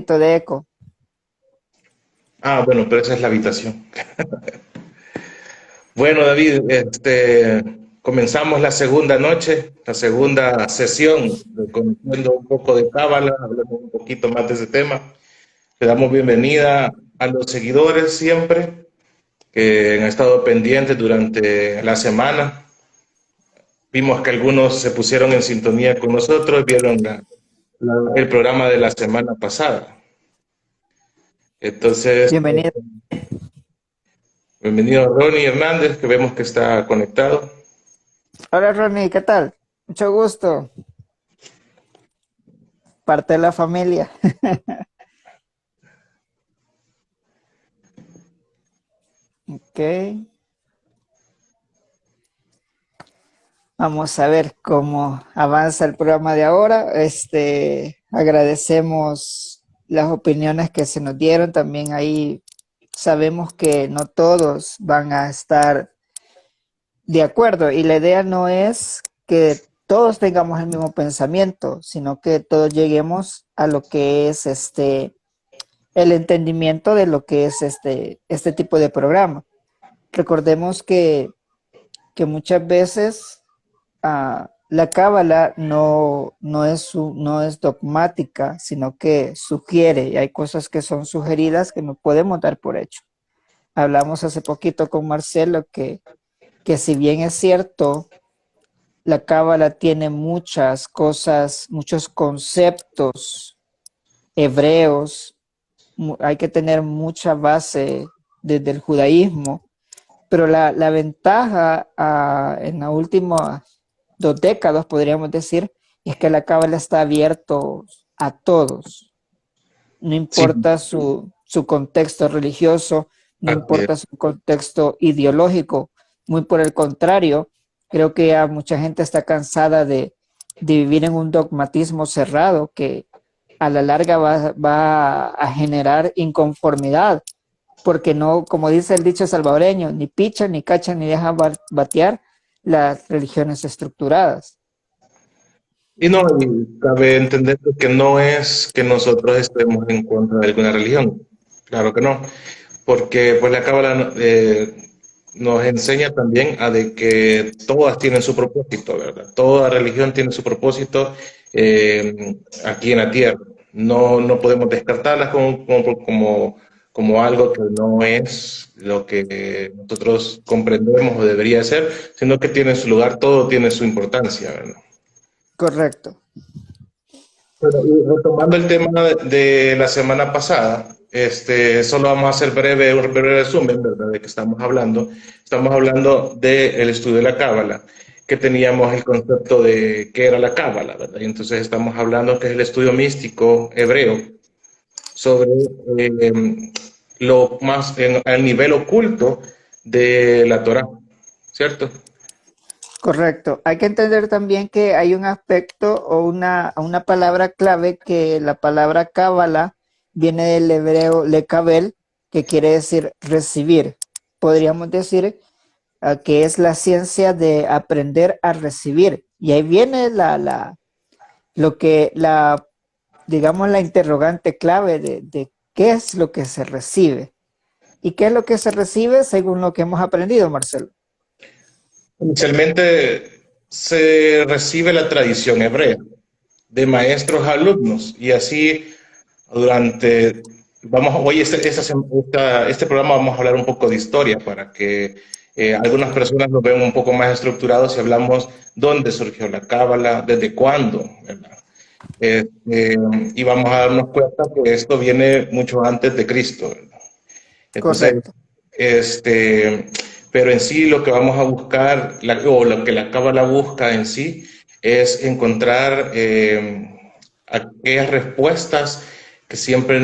poquito de eco. Ah, bueno, pero esa es la habitación. Bueno, David, comenzamos la segunda noche, la segunda sesión de conociendo un poco de Cábala, hablamos un poquito más de ese tema. Le damos bienvenida a los seguidores siempre que han estado pendientes durante la semana. Vimos que algunos se pusieron en sintonía con nosotros, vieron el programa de la semana pasada. Entonces, Bienvenido. bienvenido a Ronnie Hernández, que vemos que está conectado. Hola Ronnie, ¿qué tal? Mucho gusto. Parte de la familia. Ok. Vamos a ver cómo avanza el programa de ahora. Agradecemos las opiniones que se nos dieron. También ahí sabemos que no todos van a estar de acuerdo y la idea no es que todos tengamos el mismo pensamiento, sino que todos lleguemos a lo que es el entendimiento de lo que es este tipo de programa. Recordemos que muchas veces la cábala no es dogmática, sino que sugiere, y hay cosas que son sugeridas que no podemos dar por hecho. Hablamos hace poquito con Marcelo que si bien es cierto, la cábala tiene muchas cosas, muchos conceptos hebreos, hay que tener mucha base desde el judaísmo, pero la ventaja en las últimas 2 décadas, podríamos decir, es que la cábala está abierto a todos, no Sí, importa su contexto religioso, no así es. importa su contexto ideológico, muy por el contrario, creo que ya mucha gente está cansada de vivir en un dogmatismo cerrado que a la larga va a generar inconformidad, porque no, como dice el dicho salvadoreño, ni picha, ni cacha, ni deja batear las religiones estructuradas. Y no, y cabe entender que no es que nosotros estemos en contra de alguna religión, claro que no, porque pues la Cábala nos enseña también a de que todas tienen su propósito, ¿verdad? Toda religión tiene su propósito aquí en la tierra. No, no podemos descartarlas como algo que no es lo que nosotros comprendemos o debería ser, sino que tiene su lugar, todo tiene su importancia, ¿verdad? Correcto. Bueno, y retomando el tema de la semana pasada, solo vamos a hacer un breve resumen, ¿verdad? De qué estamos hablando. Estamos hablando del estudio de la Cábala, que teníamos el concepto de qué era la Cábala, ¿verdad? Y entonces estamos hablando que es el estudio místico hebreo sobre lo más al nivel oculto de la Torá, ¿cierto? Correcto. Hay que entender también que hay un aspecto o una palabra clave que la palabra cábala viene del hebreo lekabel, que quiere decir recibir. Podríamos decir que es la ciencia de aprender a recibir. Y ahí viene lo que digamos, la interrogante clave de qué es lo que se recibe. ¿Y qué es lo que se recibe según lo que hemos aprendido, Marcelo? Inicialmente se recibe la tradición hebrea de maestros a alumnos y así durante, hoy este programa vamos a hablar un poco de historia para que algunas personas lo vean un poco más estructurados y hablamos dónde surgió la cábala, desde cuándo, ¿verdad? Este, y vamos a darnos cuenta que esto viene mucho antes de Cristo, ¿verdad? Entonces, Correcto. este, pero en sí lo que vamos a buscar, o lo que la cábala busca en sí, es encontrar aquellas respuestas que siempre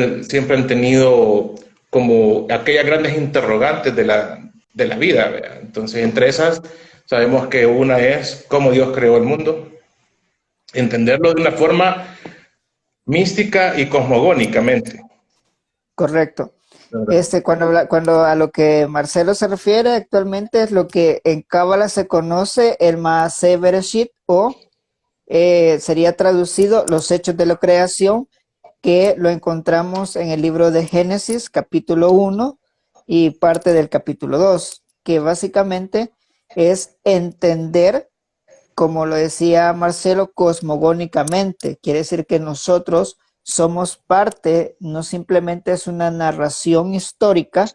han tenido como aquellas grandes interrogantes de la vida, ¿verdad? Entonces, entre esas, sabemos que una es cómo Dios creó el mundo, entenderlo de una forma mística y cosmogónicamente, Correcto. ¿verdad? Cuando a lo que Marcelo se refiere actualmente es lo que en Cábala se conoce el Maaseh Bereshit o sería traducido los hechos de la creación, que lo encontramos en el libro de Génesis, capítulo 1 y parte del capítulo 2, que básicamente es entender, como lo decía Marcelo, cosmogónicamente. Quiere decir que nosotros somos parte, no simplemente es una narración histórica,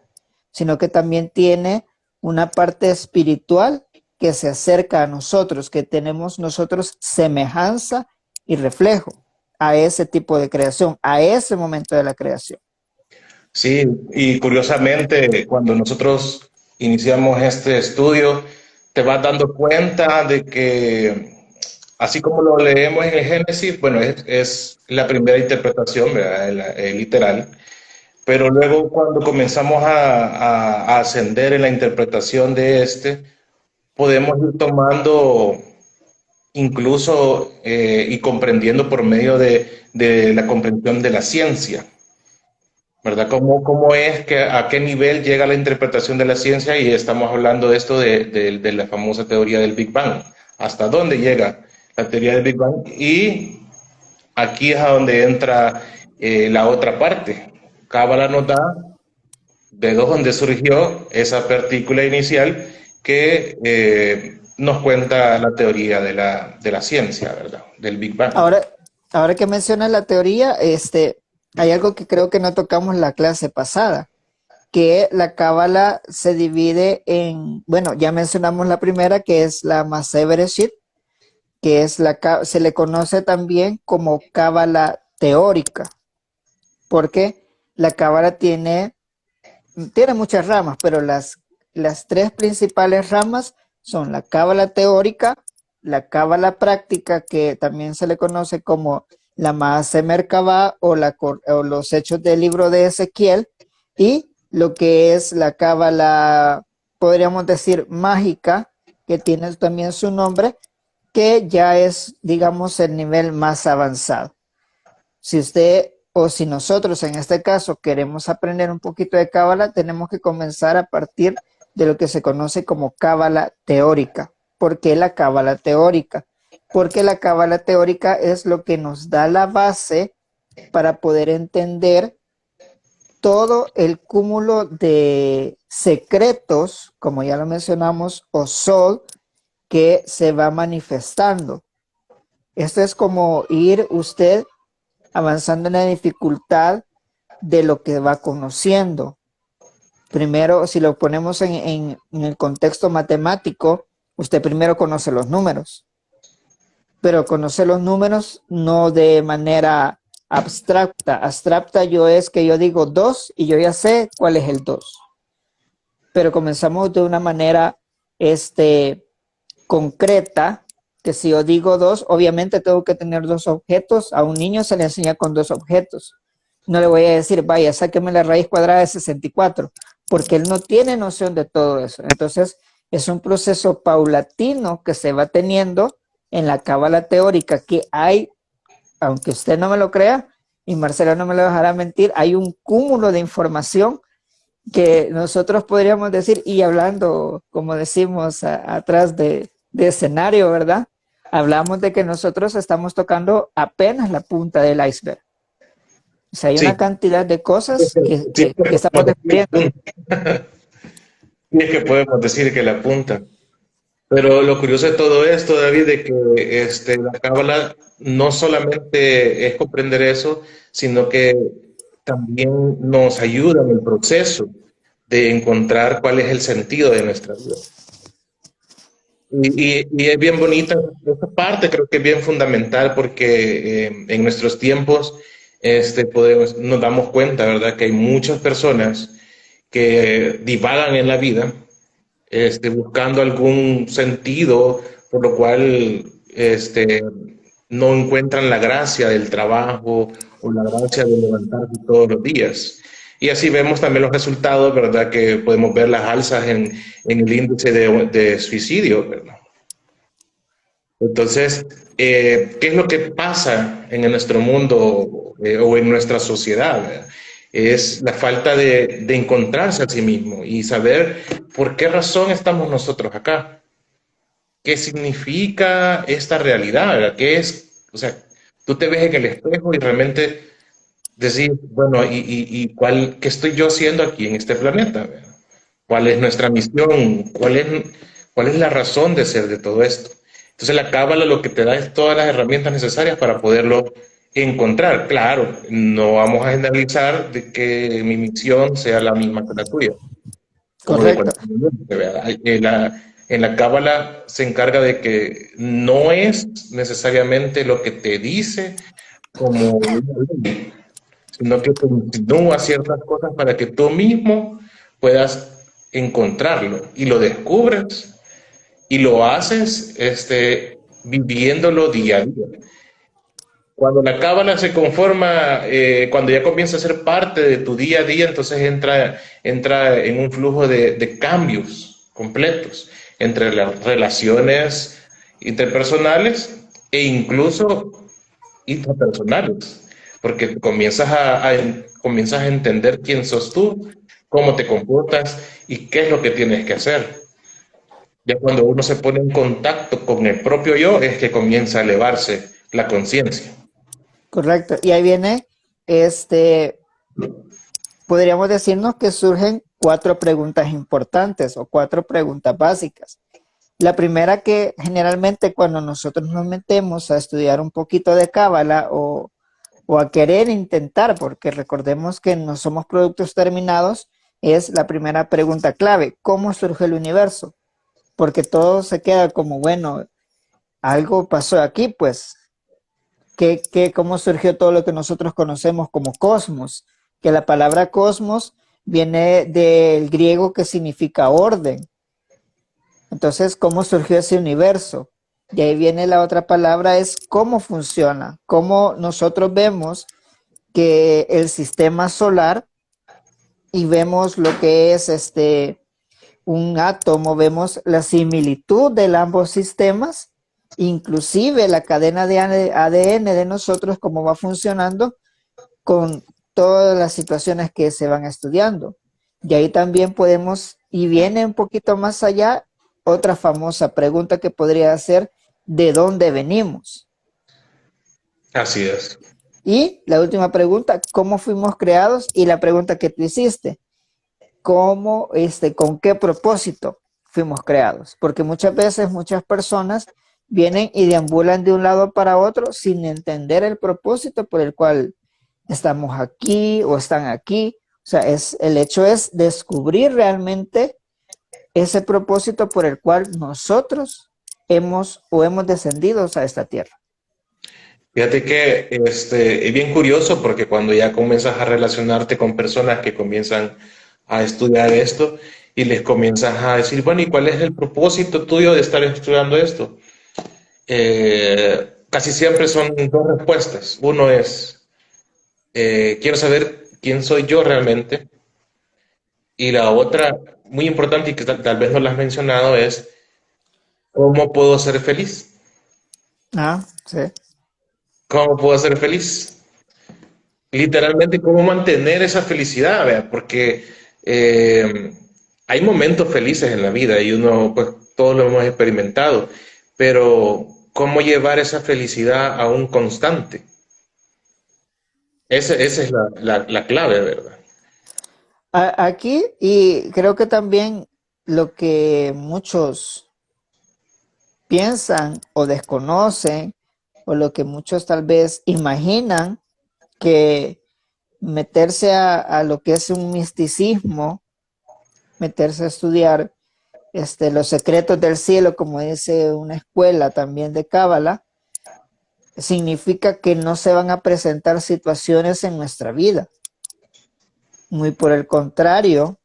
sino que también tiene una parte espiritual que se acerca a nosotros, que tenemos nosotros semejanza y reflejo a ese tipo de creación, a ese momento de la creación. Sí, y curiosamente, cuando nosotros iniciamos este estudio, te vas dando cuenta de que, así como lo leemos en el Génesis, bueno, es la primera interpretación, ¿verdad? Literal, pero luego cuando comenzamos a ascender en la interpretación de este, podemos ir tomando incluso y comprendiendo por medio de la comprensión de la ciencia. ¿Verdad? ¿Cómo es que a qué nivel llega la interpretación de la ciencia? Y estamos hablando de esto de la famosa teoría del Big Bang. ¿Hasta dónde llega la teoría del Big Bang? Y aquí es a donde entra la otra parte. Cábala nos da de dónde surgió esa partícula inicial que nos cuenta la teoría de la ciencia, ¿verdad? Del Big Bang. Ahora que mencionas la teoría, hay algo que creo que no tocamos la clase pasada, que la cábala se divide en, bueno, ya mencionamos la primera, que es la Masé Bereshit, que es se le conoce también como cábala teórica, porque la cábala tiene muchas ramas, pero las tres principales ramas son la cábala teórica, la cábala práctica, que también se le conoce como la Maaseh Merkabah o los hechos del libro de Ezequiel, y lo que es la cábala, podríamos decir, mágica, que tiene también su nombre, que ya es, digamos, el nivel más avanzado. Si usted o si nosotros en este caso queremos aprender un poquito de cábala, tenemos que comenzar a partir de lo que se conoce como cábala teórica. ¿Por qué la cábala teórica? Porque la cábala teórica es lo que nos da la base para poder entender todo el cúmulo de secretos, como ya lo mencionamos, o sol, que se va manifestando. Esto es como ir usted avanzando en la dificultad de lo que va conociendo. Primero, si lo ponemos en el contexto matemático, usted primero conoce los números, pero conoce los números no de manera abstracta. Abstracta yo es que yo digo 2 y yo ya sé cuál es el 2. Pero comenzamos de una manera concreta, que si yo digo 2, obviamente tengo que tener 2 objetos. A un niño se le enseña con 2 objetos. No le voy a decir, vaya, sáqueme la raíz cuadrada de 64, porque él no tiene noción de todo eso. Entonces, es un proceso paulatino que se va teniendo en la cábala teórica, que hay, aunque usted no me lo crea, y Marcelo no me lo dejará mentir, hay un cúmulo de información que nosotros podríamos decir, y hablando, como decimos, atrás de escenario, ¿verdad? Hablamos de que nosotros estamos tocando apenas la punta del iceberg. O sea, hay Sí, una cantidad de cosas sí, que estamos descubriendo. sí, es que podemos decir que la punta. Pero lo curioso de todo esto, David, de que la cábala no solamente es comprender eso, sino que también nos ayuda en el proceso de encontrar cuál es el sentido de nuestra vida. Y es bien bonita esta parte, creo que es bien fundamental porque en nuestros tiempos nos damos cuenta, ¿verdad?, que hay muchas personas que divagan en la vida buscando algún sentido, por lo cual no encuentran la gracia del trabajo o la gracia de levantarse todos los días. Y así vemos también los resultados, ¿verdad? Que podemos ver las alzas en el índice de suicidio, ¿verdad? Entonces, ¿qué es lo que pasa en nuestro mundo o en nuestra sociedad? ¿Verdad? Es la falta de encontrarse a sí mismo y saber por qué razón estamos nosotros acá. ¿Qué significa esta realidad? ¿Verdad? ¿Qué es? O sea, tú te ves en el espejo y realmente decir, bueno, ¿qué estoy yo haciendo aquí en este planeta? ¿Verdad? ¿Cuál es nuestra misión? ¿Cuál es la razón de ser de todo esto? Entonces la cábala lo que te da es todas las herramientas necesarias para poderlo encontrar. Claro, no vamos a generalizar de que mi misión sea la misma que la tuya o de Correcto, cualquier mente, ¿verdad? En la cábala se encarga de que no es necesariamente lo que te dice como una ley, sino que te insinúa ciertas cosas para que tú mismo puedas encontrarlo y lo descubres y lo haces viviéndolo día a día. Cuando la cábala se conforma, cuando ya comienza a ser parte de tu día a día, entonces entra en un flujo de cambios completos entre las relaciones interpersonales e incluso intrapersonales, porque comienzas a entender quién sos tú, cómo te comportas y qué es lo que tienes que hacer. Ya cuando uno se pone en contacto con el propio yo es que comienza a elevarse la conciencia. correcto. Y ahí viene, este, podríamos decirnos que surgen cuatro preguntas importantes o cuatro preguntas básicas. La primera que generalmente cuando nosotros nos metemos a estudiar un poquito de cábala o a querer intentar, porque recordemos que no somos productos terminados, es la primera pregunta clave: ¿cómo surge el universo? Porque todo se queda como, bueno, algo pasó aquí, pues, ¿cómo surgió todo lo que nosotros conocemos como cosmos? Que la palabra cosmos viene del griego que significa orden. Entonces, ¿cómo surgió ese universo? Y ahí viene la otra palabra, es cómo funciona, cómo nosotros vemos que el sistema solar y vemos lo que es un átomo, vemos la similitud de ambos sistemas, inclusive la cadena de ADN de nosotros, cómo va funcionando con todas las situaciones que se van estudiando. Y ahí también podemos, y viene un poquito más allá, otra famosa pregunta que podría ser: ¿de dónde venimos? Así es. Y la última pregunta: ¿cómo fuimos creados? Y la pregunta que tú hiciste: ¿cómo, con qué propósito fuimos creados? Porque muchas veces muchas personas vienen y deambulan de un lado para otro sin entender el propósito por el cual estamos aquí o están aquí. O sea, el hecho es descubrir realmente ese propósito por el cual nosotros hemos descendido a esta tierra. Fíjate que es bien curioso porque cuando ya comienzas a relacionarte con personas que comienzan a estudiar esto y les comienzas a decir, bueno, ¿y cuál es el propósito tuyo de estar estudiando esto? Casi siempre son dos respuestas. Uno es, quiero saber quién soy yo realmente. Y la otra, muy importante y que tal vez no la has mencionado, es cómo puedo ser feliz. Ah, sí. ¿Cómo puedo ser feliz? Literalmente, cómo mantener esa felicidad, ¿vea? Porque eh, hay momentos felices en la vida y uno, pues todos lo hemos experimentado, pero cómo llevar esa felicidad a un constante. Esa es la clave, ¿verdad? Aquí, y creo que también lo que muchos piensan o desconocen, o lo que muchos tal vez imaginan, que meterse a lo que es un misticismo, meterse a estudiar los secretos del cielo, como dice una escuela también de Cábala, significa que no se van a presentar situaciones en nuestra vida. Muy por el contrario,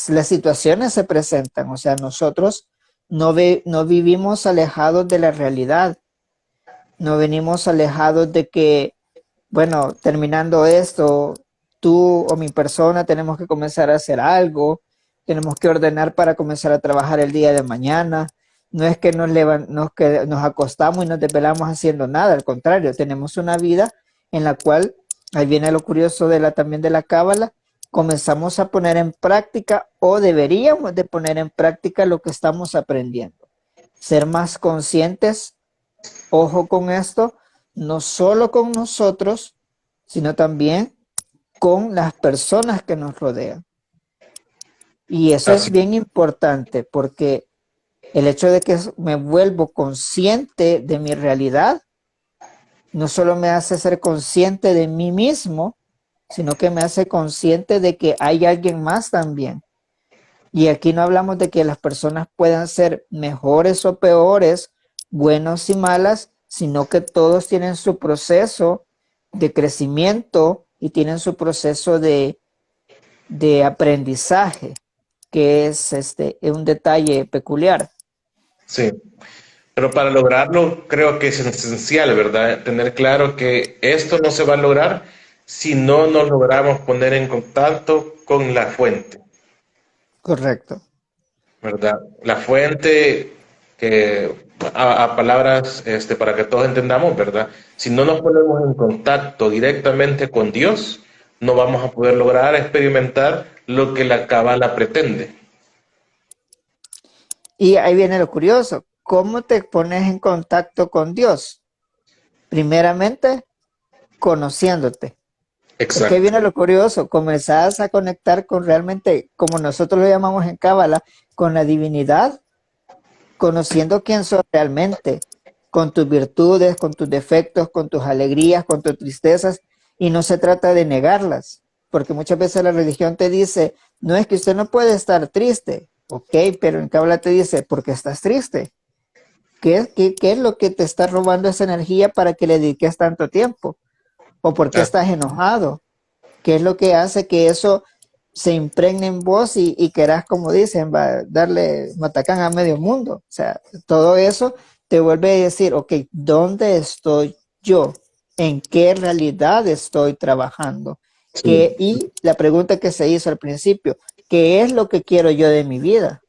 las situaciones se presentan, o sea, nosotros no vivimos alejados de la realidad, no venimos alejados de que, bueno, terminando esto, tú o mi persona tenemos que comenzar a hacer algo, tenemos que ordenar para comenzar a trabajar el día de mañana. No es que que nos acostamos y nos desvelamos haciendo nada, al contrario, tenemos una vida en la cual, ahí viene lo curioso también de la cábala, comenzamos a poner en práctica o deberíamos de poner en práctica lo que estamos aprendiendo. Ser más conscientes, ojo con esto, no solo con nosotros, sino también con las personas que nos rodean. Y eso es Así, bien importante porque el hecho de que me vuelvo consciente de mi realidad no solo me hace ser consciente de mí mismo, sino que me hace consciente de que hay alguien más también. Y aquí no hablamos de que las personas puedan ser mejores o peores, buenos y malas, sino que todos tienen su proceso de crecimiento y tienen su proceso de aprendizaje, que es un detalle peculiar. sí. Pero para lograrlo creo que es esencial, ¿verdad? Tener claro que esto no se va a lograr si no nos logramos poner en contacto con la fuente, Correcto. ¿verdad? La fuente que a palabras para que todos entendamos, ¿verdad? Si no nos ponemos en contacto directamente con Dios, no vamos a poder lograr experimentar lo que la cábala pretende. Y ahí viene lo curioso. ¿Cómo te pones en contacto con Dios? Primeramente, conociéndote. Porque ahí Exacto. viene lo curioso. Comenzás a conectar con realmente, como nosotros lo llamamos en Cábala, con la divinidad, conociendo quién sos realmente, con tus virtudes, con tus defectos, con tus alegrías, con tus tristezas. Y no se trata de negarlas. Porque muchas veces la religión te dice, no es que usted no puede estar triste. Ok, pero en Cábala te dice, ¿por qué estás triste? ¿Qué es lo que te está robando esa energía para que le dediques tanto tiempo? ¿O por qué estás enojado? ¿Qué es lo que hace que eso se impregne en vos y querás, como dicen, darle matacán a medio mundo? O sea, todo eso te vuelve a decir, ok, ¿dónde estoy yo? ¿En qué realidad estoy trabajando? Sí. Y la pregunta que se hizo al principio, ¿qué es lo que quiero yo de mi vida?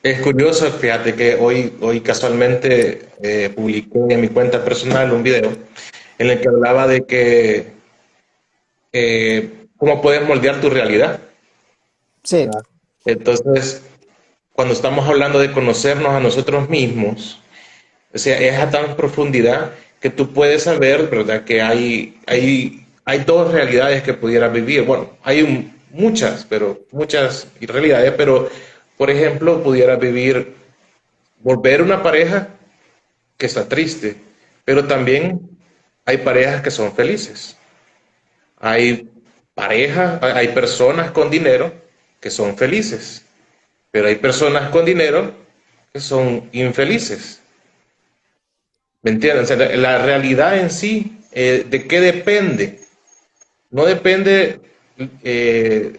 Es curioso, fíjate que hoy casualmente publiqué en mi cuenta personal un video en el que hablaba de que cómo puedes moldear tu realidad. Sí, ¿Verdad? Entonces, cuando estamos hablando de conocernos a nosotros mismos, o sea, es a tan profundidad que tú puedes saber, ¿verdad? Que hay dos realidades que pudieras vivir. Bueno, hay muchas, pero muchas realidades, pero por ejemplo, pudieras vivir, volver una pareja que está triste, pero también hay parejas que son felices. Hay parejas, hay personas con dinero que son felices, pero hay personas con dinero que son infelices. ¿Me entienden? O sea, la realidad en sí, ¿de qué depende? No depende eh,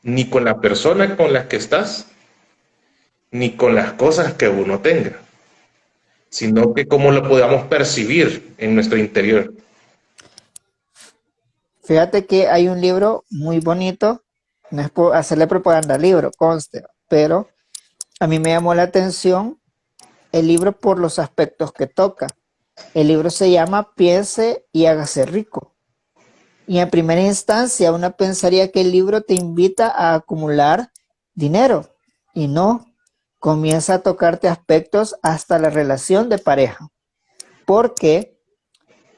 ni con la persona con la que estás, ni con las cosas que uno tenga, sino que cómo lo podamos percibir en nuestro interior. fíjate que hay un libro muy bonito, no es por hacerle propaganda al libro, conste, pero a mí me llamó la atención el libro por los aspectos que toca. El libro se llama Piense y hágase rico. Y en primera instancia uno pensaría que el libro te invita a acumular dinero y no, comienza a tocarte aspectos hasta la relación de pareja, porque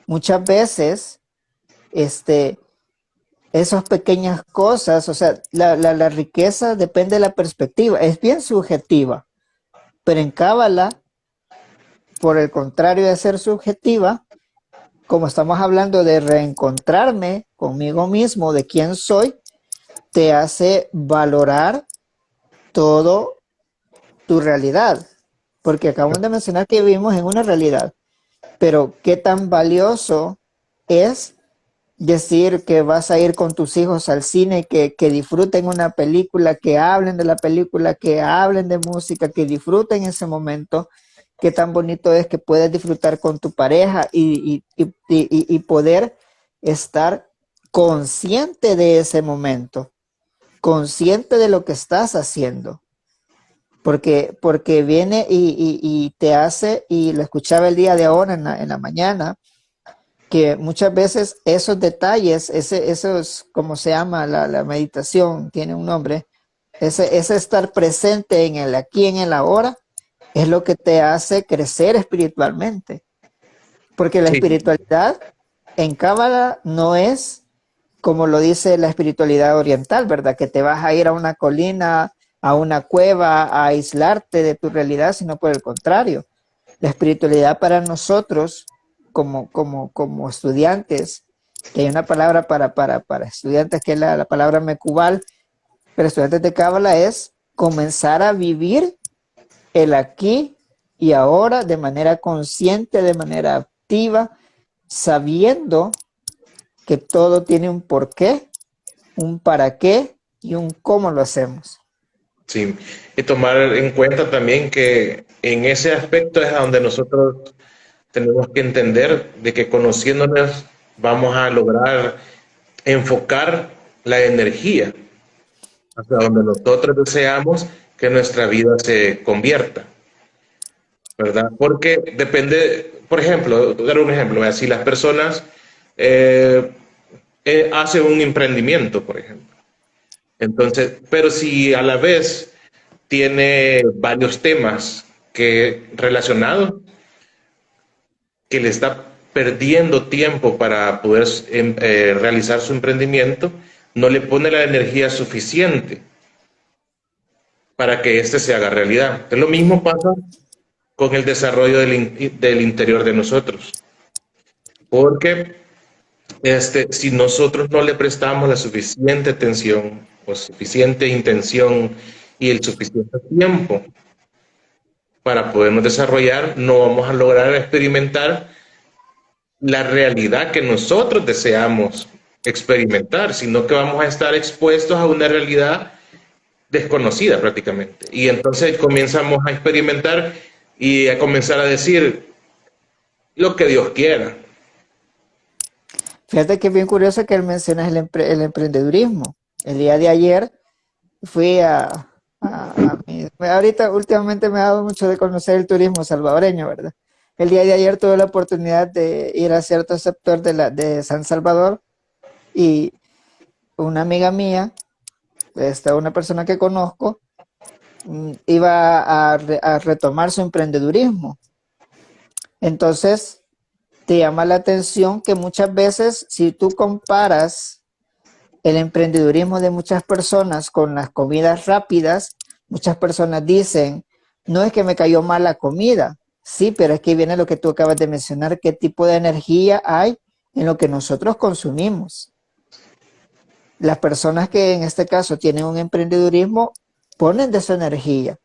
muchas veces esas pequeñas cosas, o sea, la riqueza depende de la perspectiva, es bien subjetiva, pero en Cábala, por el contrario de ser subjetiva, como estamos hablando de reencontrarme conmigo mismo, de quién soy, te hace valorar todo tu realidad, porque acabamos de mencionar que vivimos en una realidad, pero qué tan valioso es decir que vas a ir con tus hijos al cine, que disfruten una película, que hablen de la película, que hablen de música, que disfruten ese momento. Qué tan bonito es que puedes disfrutar con tu pareja y poder estar consciente de ese momento, consciente de lo que estás haciendo. Porque viene y te hace, y lo escuchaba el día de ahora en la mañana, que muchas veces esos detalles, esos, ¿cómo se llama? La meditación tiene un nombre, ese estar presente en el aquí, en el ahora, es lo que te hace crecer espiritualmente. Porque la Sí, espiritualidad en Cábala no es como lo dice la espiritualidad oriental, ¿verdad? Que te vas a ir a una colina, a una cueva, a aislarte de tu realidad, sino por el contrario. La espiritualidad para nosotros, como estudiantes, que hay una palabra para estudiantes que es la palabra mecubal, pero estudiantes de Cábala es comenzar a vivir el aquí y ahora de manera consciente, de manera activa, sabiendo que todo tiene un porqué, un para qué y un cómo lo hacemos. Sí, y tomar en cuenta también que en ese aspecto es a donde nosotros tenemos que entender de que conociéndonos vamos a lograr enfocar la energía hacia donde nosotros deseamos que nuestra vida se convierta, ¿verdad? Porque depende, por ejemplo, dar un ejemplo, si las personas eh, hacen un emprendimiento, por ejemplo, entonces, pero si a la vez tiene varios temas que relacionados, que le está perdiendo tiempo para poder realizar su emprendimiento, no le pone la energía suficiente para que éste se haga realidad. Entonces, lo mismo pasa con el desarrollo del interior de nosotros, porque si nosotros no le prestamos la suficiente atención o suficiente intención y el suficiente tiempo para podernos desarrollar, no vamos a lograr experimentar la realidad que nosotros deseamos experimentar, sino que vamos a estar expuestos a una realidad desconocida prácticamente. Y entonces comenzamos a experimentar y a comenzar a decir lo que Dios quiera. Fíjate que es bien curioso que él menciona el emprendedurismo. El día de ayer fui ahorita últimamente me ha dado mucho de conocer el turismo salvadoreño, ¿verdad? El día de ayer tuve la oportunidad de ir a cierto sector de San Salvador y una amiga mía, una persona que conozco, iba a retomar su emprendedurismo. Entonces, te llama la atención que muchas veces, si tú comparas el emprendedurismo de muchas personas con las comidas rápidas, muchas personas dicen, no es que me cayó mal la comida, sí, pero es que viene lo que tú acabas de mencionar, qué tipo de energía hay en lo que nosotros consumimos. Las personas que en este caso tienen un emprendedurismo ponen de su energía.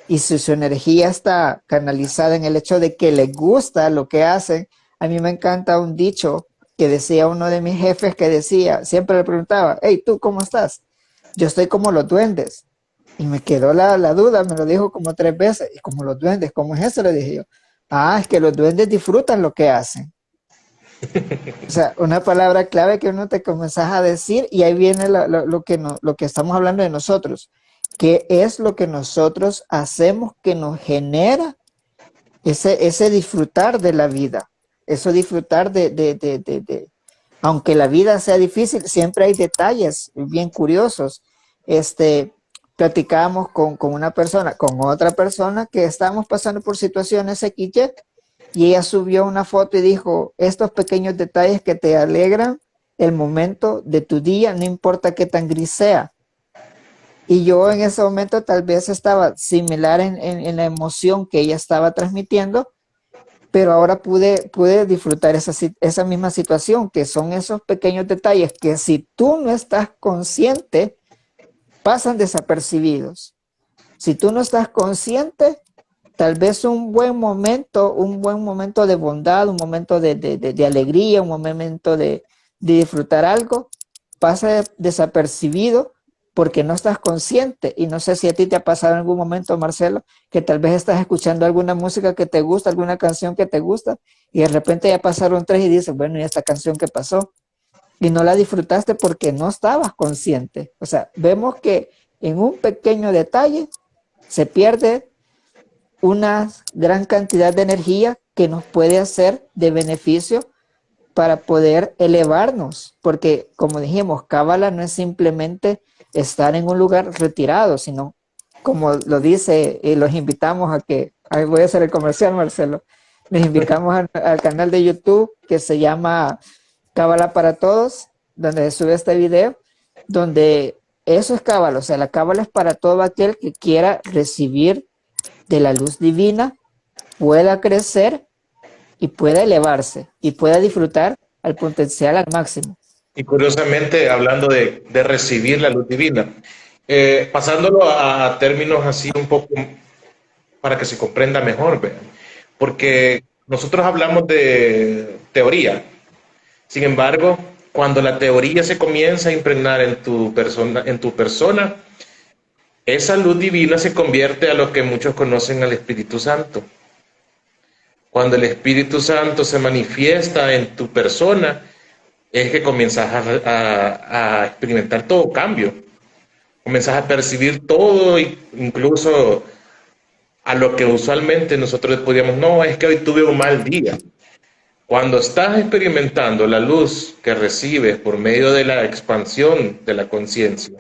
Y si su energía está canalizada en el hecho de que les gusta lo que hacen, a mí me encanta un dicho que decía uno de mis jefes que decía, siempre le preguntaba, hey, ¿tú cómo estás? Yo estoy como los duendes. Y me quedó la duda, me lo dijo como 3 veces. Y como los duendes, ¿cómo es eso? Le dije yo. Ah, es que los duendes disfrutan lo que hacen. O sea, una palabra clave que uno te comenzás a decir y ahí viene lo que estamos hablando de nosotros. ¿Qué es lo que nosotros hacemos que nos genera ese disfrutar de la vida? Eso disfrutar aunque la vida sea difícil, siempre hay detalles bien curiosos. Platicábamos con una persona, con otra persona que estábamos pasando por situaciones XY y ella subió una foto y dijo, estos pequeños detalles que te alegran el momento de tu día, no importa qué tan gris sea. Y yo en ese momento tal vez estaba similar en la emoción que ella estaba transmitiendo, pero ahora pude disfrutar esa misma situación, que son esos pequeños detalles que si tú no estás consciente, pasan desapercibidos. Si tú no estás consciente, tal vez un buen momento de bondad, un momento de alegría, un momento de disfrutar algo, pasa desapercibido porque no estás consciente. Y no sé si a ti te ha pasado en algún momento, Marcelo, que tal vez estás escuchando alguna música que te gusta, alguna canción que te gusta, y de repente ya pasaron 3 y dices, bueno, ¿y esta canción qué pasó? Y no la disfrutaste porque no estabas consciente. O sea, vemos que en un pequeño detalle se pierde una gran cantidad de energía que nos puede hacer de beneficio para poder elevarnos, porque como dijimos, Cábala no es simplemente estar en un lugar retirado, sino como lo dice y los invitamos a que, ahí voy a hacer el comercial, Marcelo, les invitamos al canal de YouTube que se llama Cábala para Todos, donde se sube este video, donde eso es cábala, o sea, la cábala es para todo aquel que quiera recibir de la luz divina, pueda crecer y pueda elevarse y pueda disfrutar al potencial al máximo. Y curiosamente, hablando de recibir la luz divina, pasándolo a términos así un poco para que se comprenda mejor, ¿ve? Porque nosotros hablamos de teoría. Sin embargo, cuando la teoría se comienza a impregnar en tu persona, esa luz divina se convierte a lo que muchos conocen al Espíritu Santo. Cuando el Espíritu Santo se manifiesta en tu persona, es que comienzas a experimentar todo cambio. Comienzas a percibir todo, incluso a lo que usualmente nosotros podríamos, no, es que hoy tuve un mal día. Cuando estás experimentando la luz que recibes por medio de la expansión de la conciencia,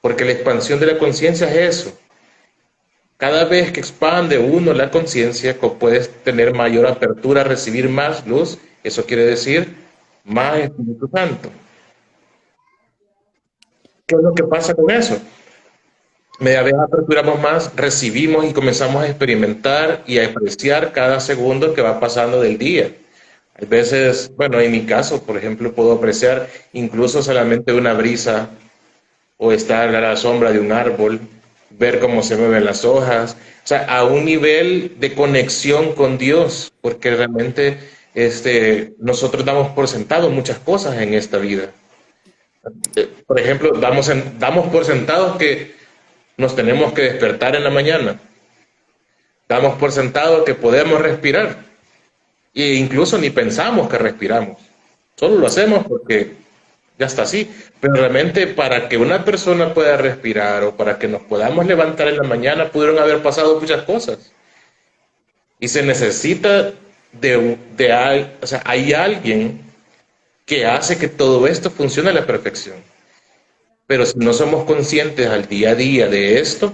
porque la expansión de la conciencia es eso. Cada vez que expande uno la conciencia, puedes tener mayor apertura a recibir más luz. Eso quiere decir más Espíritu Santo. ¿Qué es lo que pasa con eso? Media vez aperturamos más, recibimos y comenzamos a experimentar y a apreciar cada segundo que va pasando del día. Hay veces, bueno, en mi caso, por ejemplo, puedo apreciar incluso solamente una brisa o estar a la sombra de un árbol, ver cómo se mueven las hojas, o sea, a un nivel de conexión con Dios, porque realmente nosotros damos por sentado muchas cosas en esta vida. Por ejemplo, damos por sentados que nos tenemos que despertar en la mañana, damos por sentado que podemos respirar, e incluso ni pensamos que respiramos, solo lo hacemos porque ya está así, pero realmente para que una persona pueda respirar o para que nos podamos levantar en la mañana pudieron haber pasado muchas cosas. Y se necesita o sea, hay alguien que hace que todo esto funcione a la perfección. Pero si no somos conscientes al día a día de esto,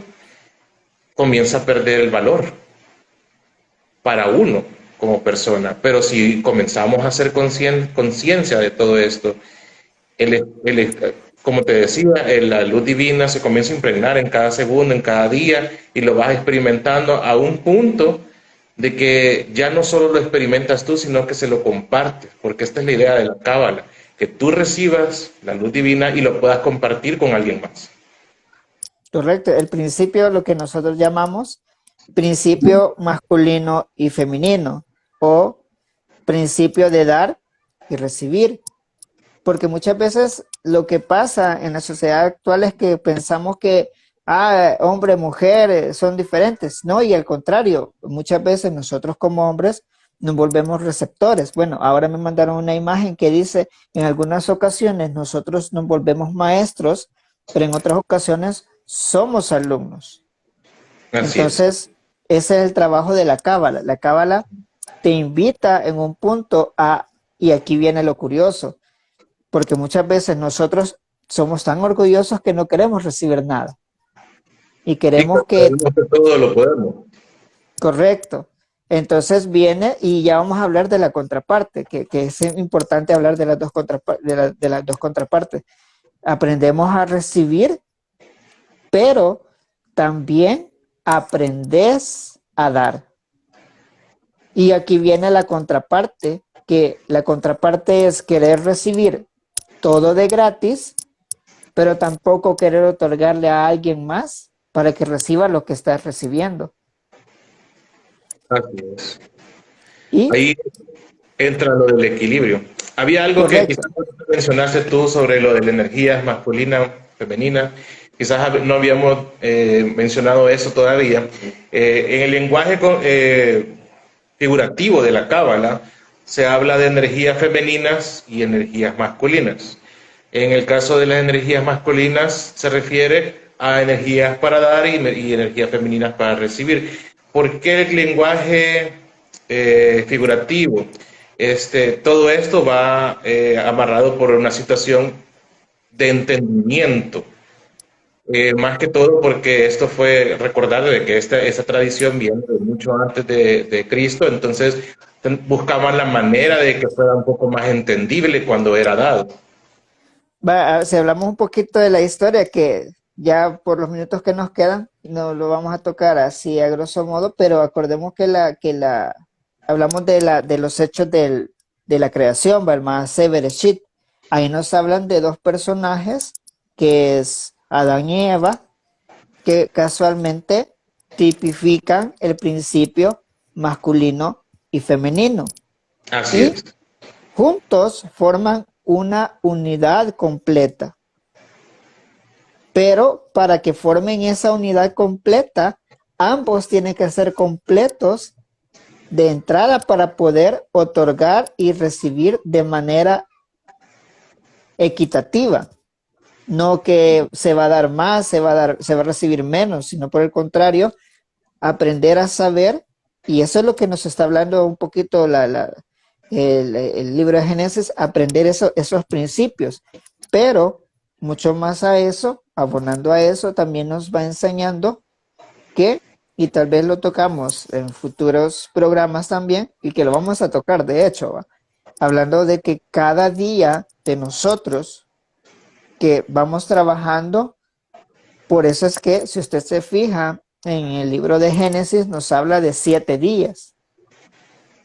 comienza a perder el valor para uno como persona. Pero si comenzamos a hacer conciencia de todo esto, como te decía, la luz divina se comienza a impregnar en cada segundo, en cada día, y lo vas experimentando a un punto de que ya no solo lo experimentas tú, sino que se lo compartes, porque esta es la idea de la cábala, que tú recibas la luz divina y lo puedas compartir con alguien más. Correcto, el principio, lo que nosotros llamamos principio masculino y femenino, o principio de dar y recibir. Porque muchas veces lo que pasa en la sociedad actual es que pensamos que hombre, mujer son diferentes, ¿no? Y al contrario, muchas veces nosotros como hombres nos volvemos receptores. Bueno, ahora me mandaron una imagen que dice, en algunas ocasiones nosotros nos volvemos maestros, pero en otras ocasiones somos alumnos. Entonces, ese es el trabajo de la cábala. La cábala te invita en un punto y aquí viene lo curioso, porque muchas veces nosotros somos tan orgullosos que no queremos recibir nada. Y queremos que todo lo podemos. Correcto. Entonces viene y ya vamos a hablar de la contraparte, que es importante hablar de las dos contrapartes. Aprendemos a recibir, pero también aprendes a dar. Y aquí viene la contraparte, que la contraparte es querer recibir todo de gratis, pero tampoco querer otorgarle a alguien más para que reciba lo que estás recibiendo. Así es. ¿Y? Ahí entra lo del equilibrio. Había algo que quizás mencionaste tú sobre lo de la energía masculina, femenina. Quizás no habíamos mencionado eso todavía. En el lenguaje figurativo de la cábala se habla de energías femeninas y energías masculinas. En el caso de las energías masculinas se refiere a energías para dar y energías femeninas para recibir. ¿Por qué el lenguaje figurativo? Todo esto va amarrado por una situación de entendimiento. Más que todo porque esto fue recordar de que esta tradición viene de mucho antes de Cristo, entonces buscaban la manera de que fuera un poco más entendible cuando era dado. Si hablamos un poquito de la historia, que ya por los minutos que nos quedan, no lo vamos a tocar así a grosso modo, pero acordemos que hablamos de los hechos de la creación, ¿va? El Maaseh Bereshit. Ahí nos hablan de dos personajes, que es Adán y Eva, que casualmente tipifican el principio masculino y femenino. Así Y es. juntos forman una unidad completa. Pero para que formen esa unidad completa, ambos tienen que ser completos de entrada para poder otorgar y recibir de manera equitativa. No que se va a dar más, se va a recibir menos, sino por el contrario, aprender a saber, y eso es lo que nos está hablando un poquito el libro de Génesis, aprender esos principios. Pero mucho más a eso, abonando a eso, también nos va enseñando que, y tal vez lo tocamos en futuros programas también, y que lo vamos a tocar, de hecho, ¿va? Hablando de que cada día de nosotros que vamos trabajando, por eso es que si usted se fija en el libro de Génesis nos habla de 7 días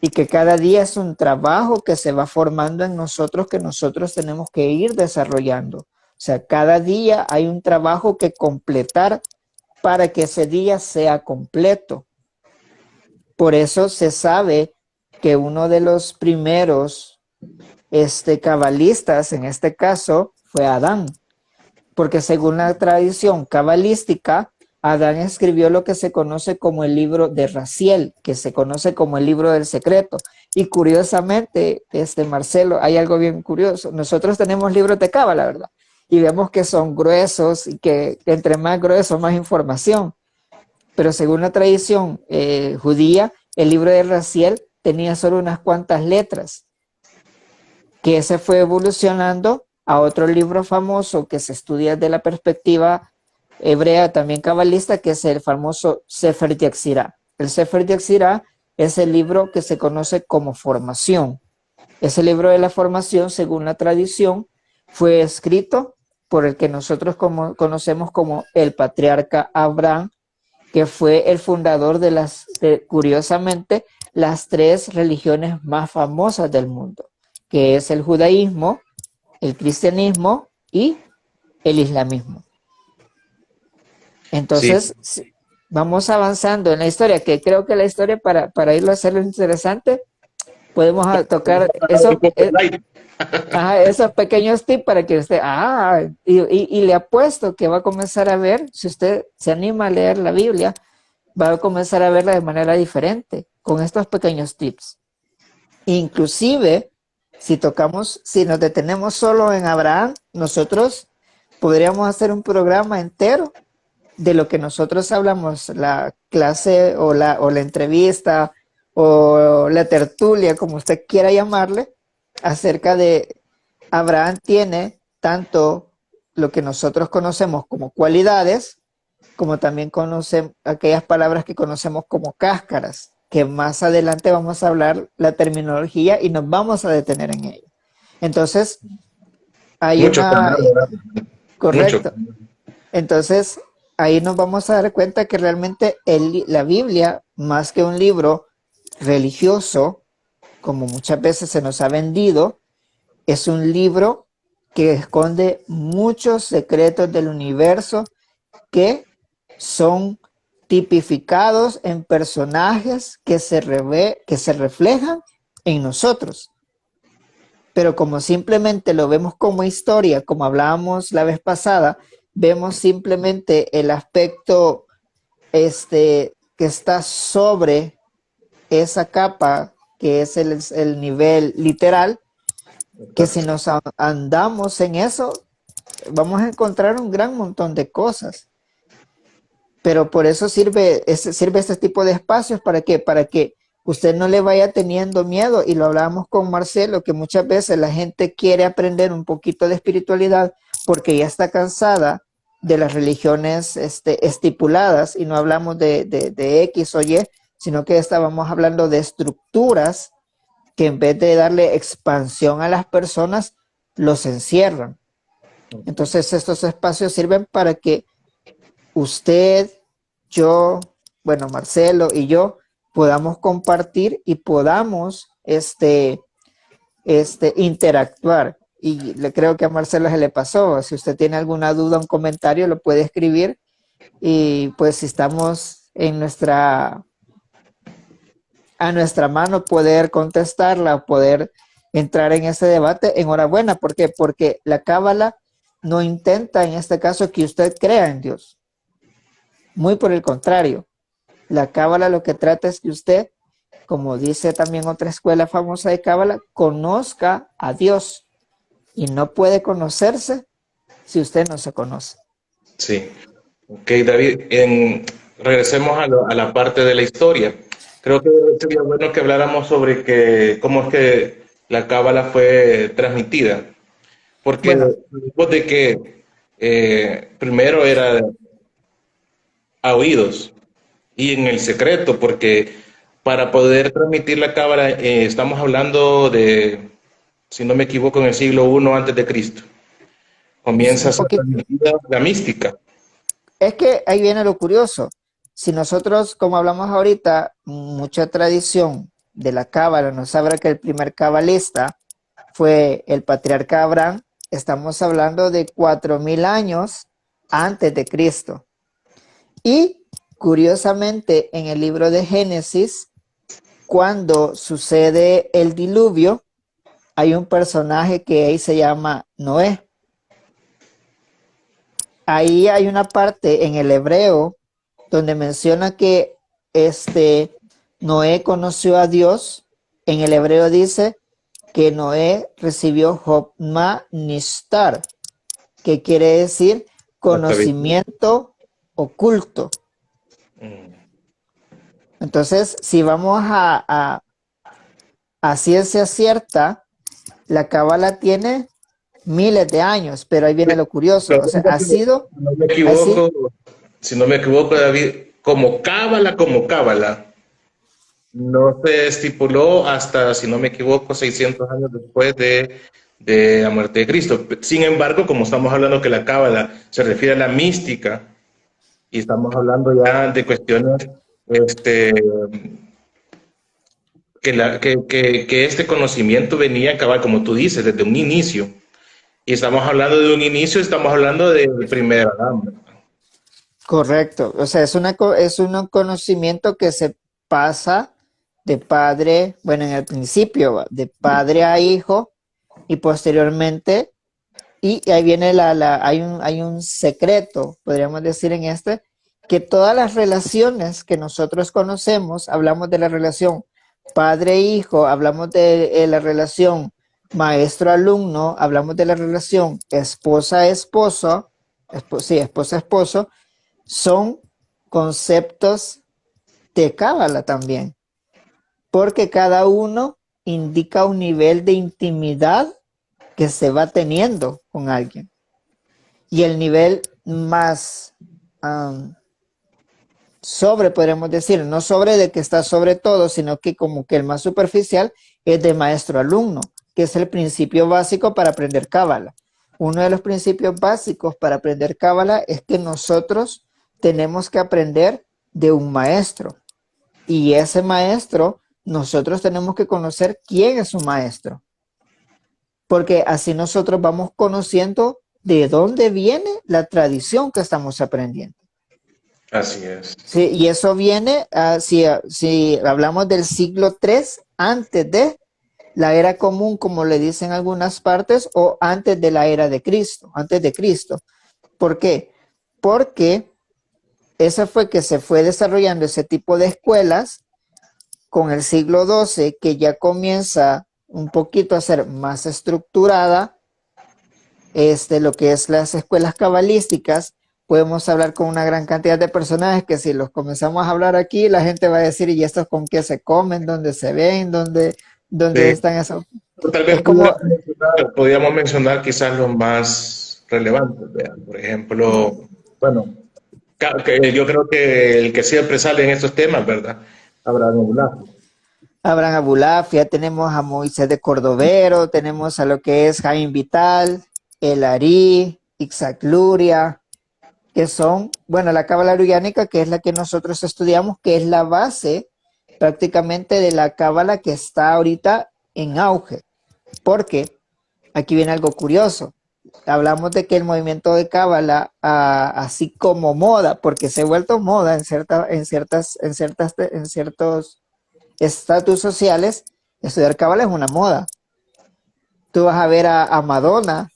y que cada día es un trabajo que se va formando en nosotros que nosotros tenemos que ir desarrollando. O sea, cada día hay un trabajo que completar para que ese día sea completo. Por eso se sabe que uno de los primeros cabalistas, en este caso, fue Adán. Porque según la tradición cabalística, Adán escribió lo que se conoce como el libro de Raziel, que se conoce como el libro del secreto. Y curiosamente, Marcelo, hay algo bien curioso. Nosotros tenemos libros de cábala, ¿verdad? Y vemos que son gruesos y que entre más grueso, más información. Pero según la tradición judía, el libro de Raziel tenía solo unas cuantas letras, que ese fue evolucionando a otro libro famoso que se estudia desde la perspectiva hebrea, también cabalista, que es el famoso Sefer Yetzirah. El Sefer Yetzirah es el libro que se conoce como formación. Ese libro de la formación, según la tradición, fue escrito por el que nosotros conocemos como el patriarca Abraham, que fue el fundador curiosamente, las 3 religiones más famosas del mundo, que es el judaísmo, el cristianismo y el islamismo. Entonces, Sí. vamos avanzando en la historia, que creo que la historia, para irlo a hacerlo interesante, podemos tocar esos pequeños tips para que usted, y le apuesto que va a comenzar a ver, si usted se anima a leer la Biblia, va a comenzar a verla de manera diferente, con estos pequeños tips. Inclusive, si nos detenemos solo en Abraham, nosotros podríamos hacer un programa entero de lo que nosotros hablamos, la clase o la entrevista o la tertulia, como usted quiera llamarle, acerca de Abraham. Tiene tanto lo que nosotros conocemos como cualidades, como también conocemos aquellas palabras que conocemos como cáscaras, que más adelante vamos a hablar la terminología y nos vamos a detener en ello. Entonces, hay Mucho una... Correcto. mucho. Entonces, ahí nos vamos a dar cuenta que realmente la Biblia, más que un libro religioso, como muchas veces se nos ha vendido, es un libro que esconde muchos secretos del universo que son tipificados en personajes que se reflejan en nosotros. Pero como simplemente lo vemos como historia, como hablábamos la vez pasada, vemos simplemente el aspecto que está sobre esa capa, que es el nivel literal, que si nos andamos en eso, vamos a encontrar un gran montón de cosas. Pero por eso sirve este tipo de espacios. ¿Para qué? Para que usted no le vaya teniendo miedo. Y lo hablábamos con Marcelo, que muchas veces la gente quiere aprender un poquito de espiritualidad porque ya está cansada de las religiones estipuladas, y no hablamos de X o Y, sino que estábamos hablando de estructuras que en vez de darle expansión a las personas, los encierran. Entonces estos espacios sirven para que usted, yo, bueno, Marcelo y yo podamos compartir y podamos interactuar. Y le creo que a Marcelo se le pasó. Si usted tiene alguna duda, un comentario, lo puede escribir. Y pues si estamos a nuestra mano poder contestarla, poder entrar en ese debate, enhorabuena. ¿Por qué? Porque la Cábala no intenta en este caso que usted crea en Dios. Muy por el contrario. La Cábala lo que trata es que usted, como dice también otra escuela famosa de Cábala, conozca a Dios. Y no puede conocerse si usted no se conoce. Sí. Ok, David, regresemos a la parte de la historia. Creo que sería bueno que habláramos sobre cómo es que la cábala fue transmitida. Porque Bueno, después de que primero era a oídos y en el secreto, porque para poder transmitir la cábala estamos hablando de, si no me equivoco, en el siglo I antes de Cristo. Comienza a un ser poquito. transmitida la mística. Es que ahí viene lo curioso. Si nosotros, como hablamos ahorita, mucha tradición de la Cábala nos sabrá que el primer cabalista fue el patriarca Abraham, estamos hablando de 4000 años antes de Cristo. Y curiosamente, en el libro de Génesis, cuando sucede el diluvio, hay un personaje que ahí se llama Noé. Ahí hay una parte en el hebreo donde menciona que Noé conoció a Dios. En el hebreo dice que Noé recibió Jokma Nishtar, que quiere decir conocimiento oculto. Entonces, si vamos a ciencia cierta, la Cábala tiene miles de años, pero ahí viene lo curioso. O sea, ha sido, Si no me así, equivoco, si no me equivoco, David, como cábala, no se estipuló hasta, si no me equivoco, 600 años después de la muerte de Cristo. Sin embargo, como estamos hablando que la cábala se refiere a la mística y estamos hablando ya de cuestiones que este conocimiento venía, cabal, como tú dices, desde un inicio. Y estamos hablando de un inicio, estamos hablando del primer Adán. correcto. O sea, es un conocimiento que se pasa de padre, bueno, en el principio, de padre a hijo, y posteriormente, y ahí viene hay un secreto, podríamos decir que todas las relaciones que nosotros conocemos, hablamos de la relación padre-hijo, hablamos de la relación maestro-alumno, hablamos de la relación esposa-esposo, sí, esposa-esposo, son conceptos de cábala también, porque cada uno indica un nivel de intimidad que se va teniendo con alguien. Y el nivel más podríamos decir, no sobre de que está sobre todo, sino que como que el más superficial es de maestro-alumno, que es el principio básico para aprender cábala. Uno de los principios básicos para aprender cábala es que nosotros tenemos que aprender de un maestro. Y ese maestro, nosotros tenemos que conocer quién es su maestro. Porque así nosotros vamos conociendo de dónde viene la tradición que estamos aprendiendo. Así es. Sí, y eso viene, si hablamos del siglo III, antes de la era común, como le dicen algunas partes, o antes de la era de Cristo, antes de Cristo. ¿Por qué? Porque ese fue que se fue desarrollando ese tipo de escuelas con el siglo XII, que ya comienza un poquito a ser más estructurada, lo que es las escuelas cabalísticas. Podemos hablar con una gran cantidad de personajes que si los comenzamos a hablar aquí, la gente va a decir, ¿y estos con qué se comen? ¿Dónde se ven? ¿Dónde Sí. están esos? Tal vez Es como, podríamos mencionar quizás los más relevantes, ¿verdad? Por ejemplo, Bueno, yo creo que el que siempre sale en estos temas, ¿verdad? Abraham Abulafia. Abraham Abulafia, tenemos a Moisés de Cordovero, tenemos a lo que es Jaime Vital, El Ari, Isaac Luria, que son, bueno, la cábala orgánica, que es la que nosotros estudiamos, que es la base prácticamente de la cábala que está ahorita en auge. Porque aquí viene algo curioso. Hablamos de que el movimiento de cábala, así como moda, porque se ha vuelto moda en ciertos estatus sociales, estudiar cábala es una moda. Tú vas a ver a Madonna,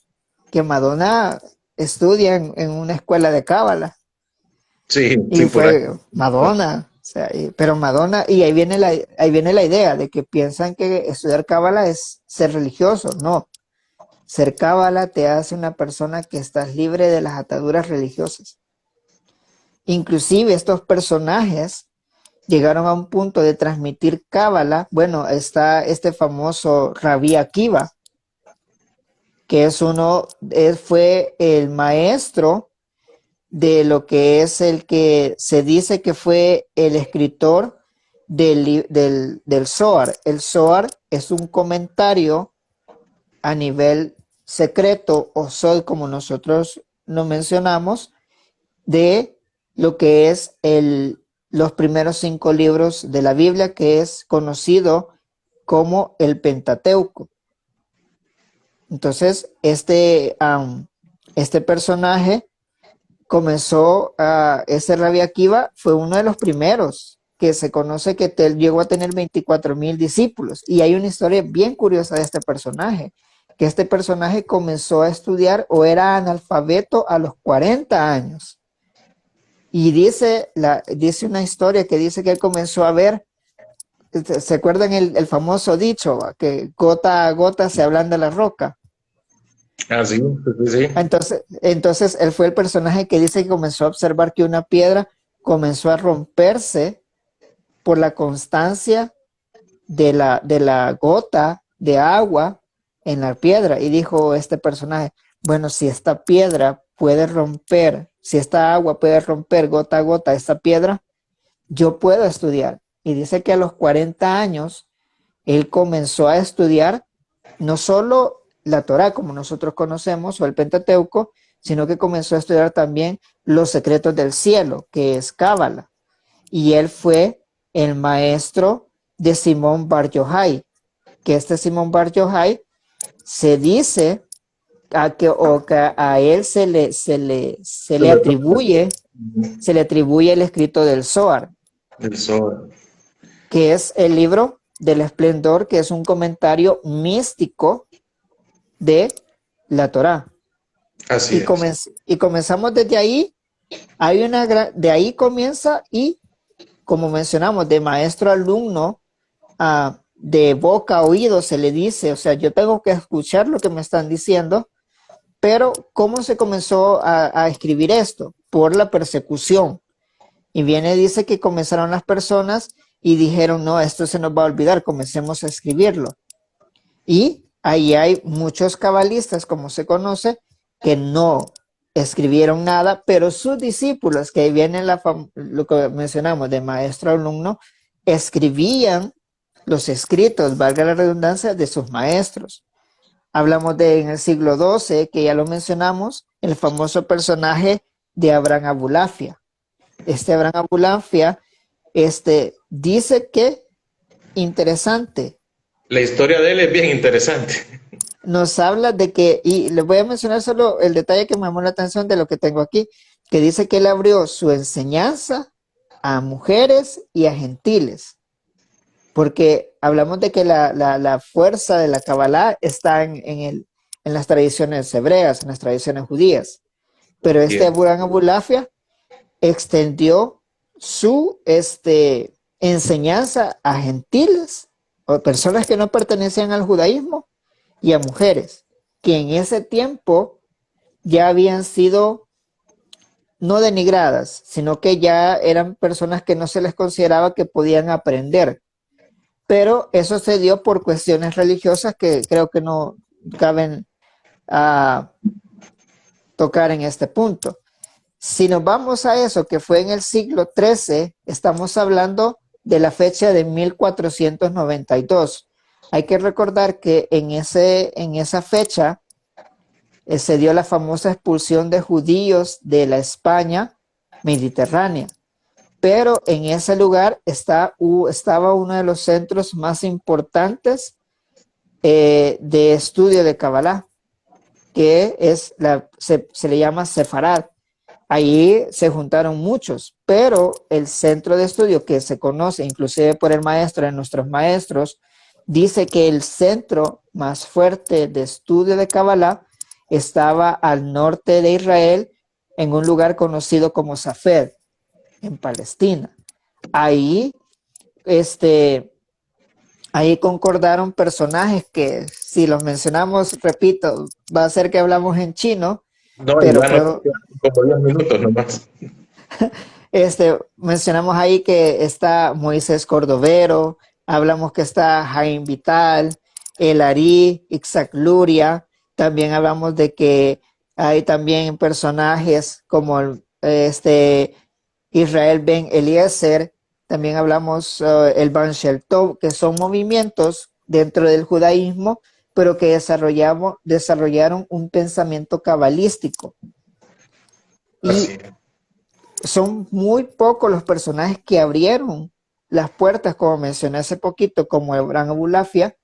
que Madonna estudia en una escuela de cábala. Sí, Y sí, por ahí. fue Madonna, o sea, pero Madonna, y ahí viene la idea de que piensan que estudiar cábala es ser religioso. No, ser cábala te hace una persona que estás libre de las ataduras religiosas. Inclusive estos personajes llegaron a un punto de transmitir cábala. Bueno, está este famoso Rabí Akiva, que fue el maestro de lo que es el que se dice que fue el escritor del Zohar. El Zohar es un comentario a nivel secreto o sod, como nosotros lo mencionamos, de lo que es los primeros 5 libros de la Biblia, que es conocido como el Pentateuco. Entonces, este personaje comenzó ese Rabbi Akiva, fue uno de los primeros que se conoce que llegó a tener 24,000 discípulos. Y hay una historia bien curiosa de este personaje, que este personaje comenzó a estudiar o era analfabeto a los 40 años. Y dice una historia que dice que él comenzó a ver, ¿se acuerdan el famoso dicho, que gota a gota se ablanda la roca? Ah, sí, sí, sí. Entonces él fue el personaje que dice que comenzó a observar que una piedra comenzó a romperse por la constancia de la gota de agua en la piedra. Y dijo este personaje, bueno, si esta piedra puede romper, si esta agua puede romper gota a gota esta piedra, yo puedo estudiar. Y dice que a los 40 años él comenzó a estudiar no solo la Torá, como nosotros conocemos, o el Pentateuco, sino que comenzó a estudiar también los secretos del cielo, que es Cábala. Y él fue el maestro de Simón Bar Yochai, que este Simón Bar Yochai se dice que a él se le atribuye el escrito del Zohar, El Zohar. que es el libro del esplendor, que es un comentario místico de la Torá. Así es. Y comenzamos desde ahí. De ahí comienza, y como mencionamos, de maestro a alumno, de boca a oído se le dice, o sea, yo tengo que escuchar lo que me están diciendo. Pero ¿cómo se comenzó a escribir esto? Por la persecución. Y dice que comenzaron las personas y dijeron, no, esto se nos va a olvidar, comencemos a escribirlo. Y ahí hay muchos cabalistas, como se conoce, que no escribieron nada, pero sus discípulos, que ahí viene lo que mencionamos de maestro a alumno, escribían los escritos, valga la redundancia, de sus maestros. Hablamos en el siglo XII, que ya lo mencionamos, el famoso personaje de Abraham Abulafia. Este Abraham Abulafia dice que, interesante, La historia de él es bien interesante. nos habla de que, y les voy a mencionar solo el detalle que me llamó la atención de lo que tengo aquí, que dice que él abrió su enseñanza a mujeres y a gentiles, porque hablamos de que la fuerza de la Kabbalah está en las tradiciones hebreas, en las tradiciones judías, pero Abraham Abulafia extendió su enseñanza a gentiles o personas que no pertenecían al judaísmo y a mujeres, que en ese tiempo ya habían sido no denigradas, sino que ya eran personas que no se les consideraba que podían aprender. Pero eso se dio por cuestiones religiosas que creo que no caben tocar en este punto. Si nos vamos a eso, que fue en el siglo XIII, estamos hablando de la fecha de 1492. Hay que recordar que en esa fecha se dio la famosa expulsión de judíos de la España mediterránea. Pero en ese lugar estaba uno de los centros más importantes de estudio de Kabbalah, que se le llama Sefarad. Ahí se juntaron muchos, pero el centro de estudio que se conoce inclusive por el maestro de nuestros maestros, dice que el centro más fuerte de estudio de Kabbalah estaba al norte de Israel, en un lugar conocido como Safed, en Palestina. Ahí, ahí concordaron personajes que, si los mencionamos, repito, va a ser que hablamos en chino, No, pero Iván, como 10 minutos nomás. mencionamos ahí que está Moisés Cordovero, hablamos que está Jaime Vital, El Ari, Isaac Luria, también hablamos de que hay también personajes como Israel Ben Eliezer, también hablamos el Ban Shel Tov, que son movimientos dentro del judaísmo, pero que desarrollaron un pensamiento cabalístico. Y son muy pocos los personajes que abrieron las puertas, como mencioné hace poquito, como Abraham Abulafia,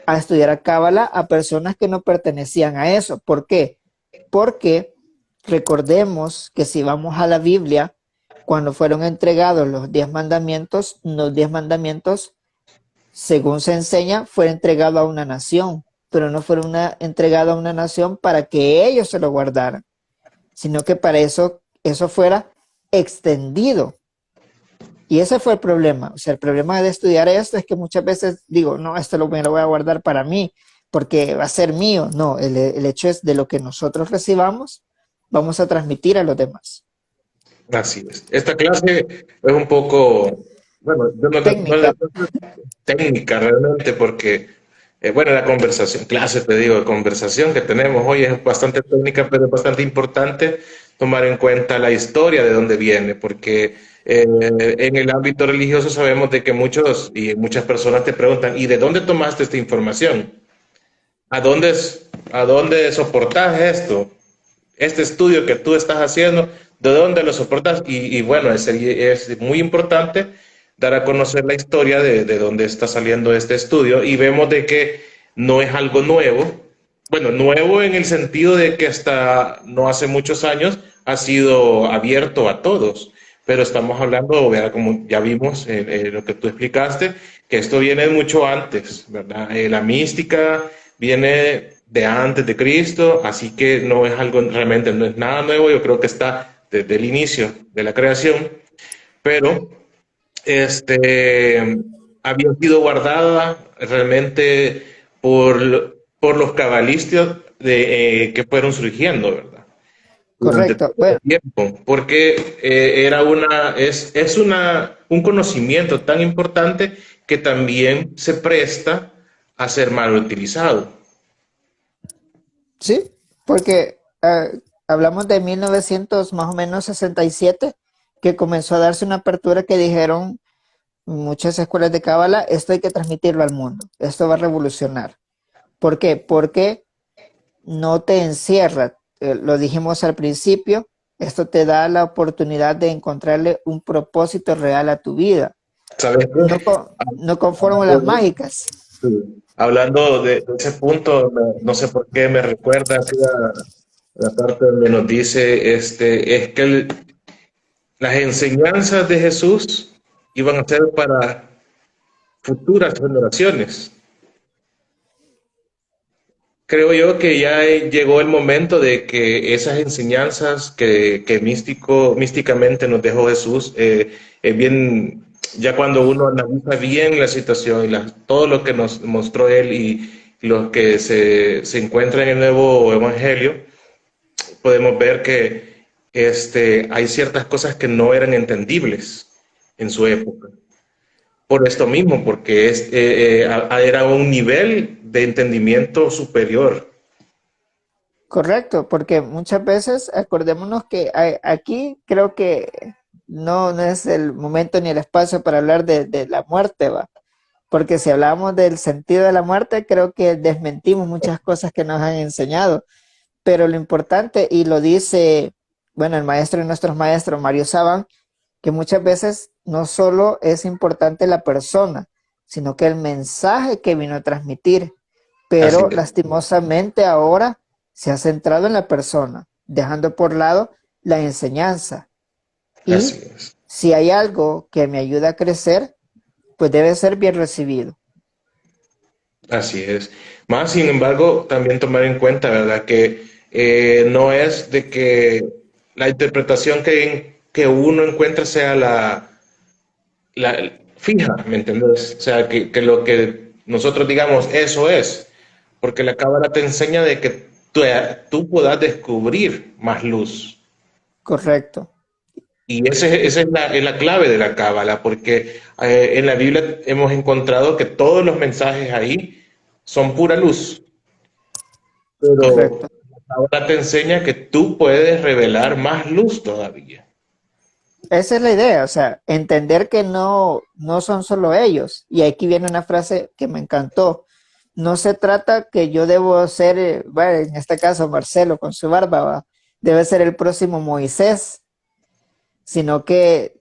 a estudiar a Cábala a personas que no pertenecían a eso. ¿Por qué? Porque recordemos que si vamos a la Biblia, cuando fueron entregados los 10 mandamientos, según se enseña, fue entregado a una nación, pero no fueron entregado a una nación para que ellos se lo guardaran, sino que para eso fuera extendido. Y ese fue el problema. O sea, el problema de estudiar esto es que muchas veces digo, no, me lo voy a guardar para mí, porque va a ser mío. No, el hecho es de lo que nosotros recibamos, vamos a transmitir a los demás. Así es. Esta clase es un poco, bueno, técnica realmente, porque, bueno, la conversación, clase, te digo, conversación que tenemos hoy es bastante técnica, pero es bastante importante tomar en cuenta la historia de dónde viene, porque en el ámbito religioso sabemos de que muchas personas te preguntan, ¿y de dónde tomaste esta información? ¿A dónde soportas esto? Este estudio que tú estás haciendo, ¿de dónde lo soportas? Y bueno, es muy importante dar a conocer la historia de dónde está saliendo este estudio, y vemos de que no es algo nuevo. Bueno, nuevo en el sentido de que hasta no hace muchos años ha sido abierto a todos, pero estamos hablando, ¿verdad? Como ya vimos en lo que tú explicaste, que esto viene mucho antes, ¿verdad? La mística viene de antes de Cristo, así que no es algo, realmente no es nada nuevo. Yo creo que está desde el inicio de la creación, pero había sido guardada realmente por los cabalistas que fueron surgiendo, ¿verdad? Durante Correcto. todo Bueno, el tiempo, porque un conocimiento tan importante que también se presta a ser mal utilizado. sí, porque hablamos de 1900, más o menos 67, que comenzó a darse una apertura que dijeron muchas escuelas de Cábala, esto hay que transmitirlo al mundo, esto va a revolucionar. ¿Por qué? Porque no te encierra, lo dijimos al principio, esto te da la oportunidad de encontrarle un propósito real a tu vida, ¿Sabes no qué? no con fórmulas mágicas. Sí. Hablando de ese punto, no sé por qué me recuerda así la parte donde nos dice, es que las enseñanzas de Jesús iban a ser para futuras generaciones. Creo yo que ya llegó el momento de que esas enseñanzas que místicamente nos dejó Jesús, bien, ya cuando uno analiza bien la situación y todo lo que nos mostró Él y lo que se encuentra en el nuevo Evangelio, podemos ver que hay ciertas cosas que no eran entendibles en su época. Por esto mismo, porque era un nivel de entendimiento superior. Correcto, porque muchas veces acordémonos que aquí creo que no es el momento ni el espacio para hablar de la muerte, ¿va? Porque si hablamos del sentido de la muerte, creo que desmentimos muchas cosas que nos han enseñado. Pero lo importante, y lo dice, bueno, el maestro de nuestros maestros, Mario Saban, que muchas veces no solo es importante la persona, sino que el mensaje que vino a transmitir. Así Pero es, lastimosamente ahora se ha centrado en la persona, dejando por lado la enseñanza. así Y es. si hay algo que me ayuda a crecer, pues debe ser bien recibido. Así es. Más, sin embargo, también tomar en cuenta, ¿verdad? Que no es de que la interpretación que uno encuentra sea la fija, ¿me entiendes? O sea, que lo que nosotros digamos, eso es, porque la cábala te enseña de que tú puedas descubrir más luz. Correcto, Y esa es la clave de la cábala, porque en la Biblia hemos encontrado que todos los mensajes ahí son pura luz. Pero correcto. ahora te enseña que tú puedes revelar más luz todavía. Esa es la idea, o sea, entender que no son solo ellos. Y aquí viene una frase que me encantó. No se trata que yo debo ser, bueno, en este caso Marcelo con su barba, ¿va? Debe ser el próximo Moisés, sino que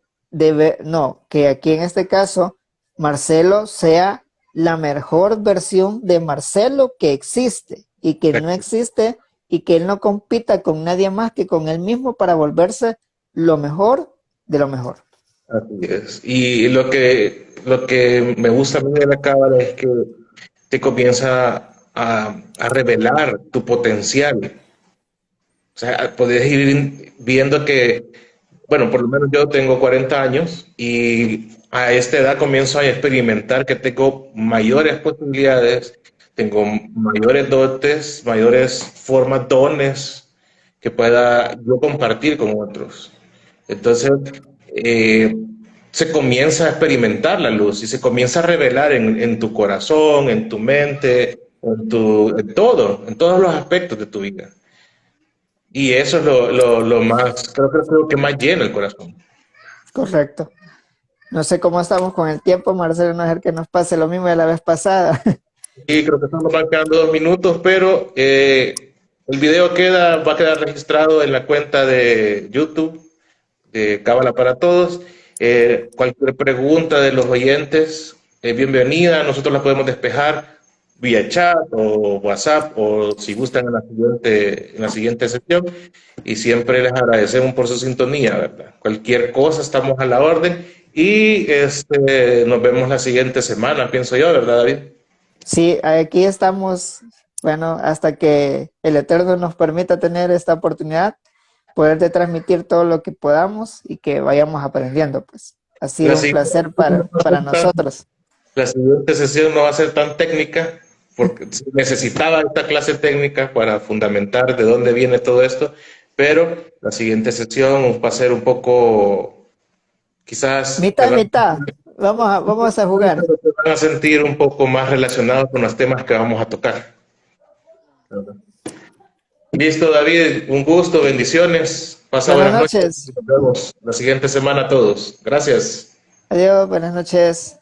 no, que aquí en este caso Marcelo sea la mejor versión de Marcelo que existe y que no existe y que él no compita con nadie más que con él mismo para volverse lo mejor de lo mejor. Así es. Y lo que me gusta a mí de la cábala es que te comienza a revelar tu potencial. O sea, puedes ir viendo que, bueno, por lo menos yo tengo 40 años y a esta edad comienzo a experimentar que tengo mayores posibilidades, tengo mayores dotes, mayores formas, dones que pueda yo compartir con otros. Entonces, eh, se comienza a experimentar la luz y se comienza a revelar en tu corazón, en tu mente, en todo, en todos los aspectos de tu vida. Y eso es lo más, creo que más llena el corazón. Correcto. No sé cómo estamos con el tiempo, Marcelo, no es el que nos pase lo mismo de la vez pasada. Y creo que estamos marcando 2 minutos, pero el video va a quedar registrado en la cuenta de YouTube de Cábala para Todos. Cualquier pregunta de los oyentes es bienvenida. Nosotros la podemos despejar vía chat o WhatsApp o si gustan en la siguiente sesión. Y siempre les agradecemos por su sintonía, ¿verdad? Cualquier cosa, estamos a la orden. Y nos vemos la siguiente semana, pienso yo, ¿verdad, David? Sí, aquí estamos, bueno, hasta que el Eterno nos permita tener esta oportunidad, poderte transmitir todo lo que podamos y que vayamos aprendiendo, pues. Ha La sido un siguiente, placer para nosotros. la siguiente sesión no va a ser tan técnica, porque necesitaba esta clase técnica para fundamentar de dónde viene todo esto, pero la siguiente sesión va a ser un poco, quizás Mitad, mitad. Vamos a jugar. te van a sentir un poco más relacionados con los temas que vamos a tocar. Listo, David, un gusto, bendiciones. Pasa Buenas buenas noches. noches. Nos vemos la siguiente semana a todos. Gracias. Adiós, buenas noches.